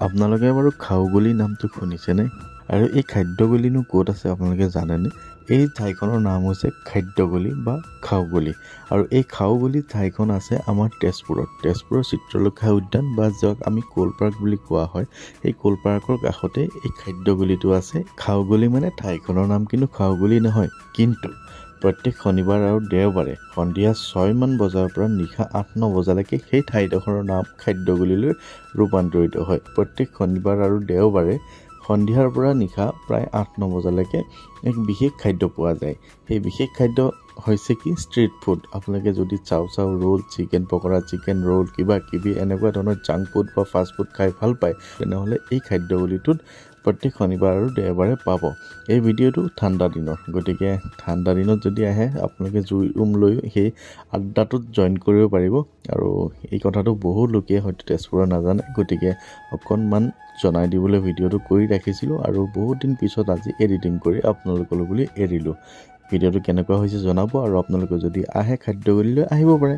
আপোনালোকে বাৰু খাউগলি নামটো শুনিছেনে? আৰু এই খাদ্যগলিনো ক'ত আছে আপোনালোকে জানেনে? এই ঠাইখনৰ নাম হৈছে খাদ্যগলি বা খাউগলি। আৰু এই খাউগলি ঠাইখন আছে আমাৰ তেজপুৰৰ চিত্ৰলেখা উদ্যান বা যাক আমি ক'ল পাৰ্ক বুলি কোৱা হয়, এই ক'ল পাৰ্কৰ কাষতে এই খাদ্যগলিটো আছে। খাউগলি মানে ঠাইখনৰ নাম কিন্তু খাউগলি নহয়। কিন্তু প্ৰত্যেক শনিবাৰ আৰু দেওবাৰে সন্ধিয়া 6 মান বজাৰ পৰা নিশা 8-9 বজালৈকে সেই ঠাইডোখৰৰ নাম খাদ্যগলিলৈ ৰূপান্তৰিত হয়। প্ৰত্যেক শনিবাৰ আৰু দেওবাৰে সন্ধিয়াৰ পৰা নিশা প্ৰায় 8-9 বজালৈকে এক বিশেষ খাদ্য পোৱা যায়। সেই বিশেষ খাদ্য হৈছে কি ষ্ট্ৰীট ফুড। আপোনালোকে যদি চাও roll, chicken pakora, chicken roll কিবা কিবি এনেকুৱা ধৰণৰ জাংক ফুড বা ফাষ্ট ফুড খাই ভাল পায়, তেনেহ'লে এই খাদ্যগলিটোত প্ৰত্যেক শনিবাৰ আৰু দেওবাৰে পাব। এই ভিডিঅ'টো ঠাণ্ডা দিনৰ, গতিকে ঠাণ্ডা দিনত যদি আহে আপোনালোকে জুই ৰুম লৈ সেই আড্ডাটোত জইন কৰিব পাৰিব। আৰু এই কথাটো বহু লোকে হয়তো তেজপুৰত নাজানে, গতিকে অকণমান জনাই দিবলৈ ভিডিঅ'টো কৰি ৰাখিছিলোঁ আৰু বহুত দিন পিছত আজি এডিটিং কৰি আপোনালোকলৈ বুলি এৰিলোঁ। ভিডিঅ'টো কেনেকুৱা হৈছে জনাব আৰু আপোনালোকে যদি আহে খাদ্যগলিলৈ আহিব পাৰে।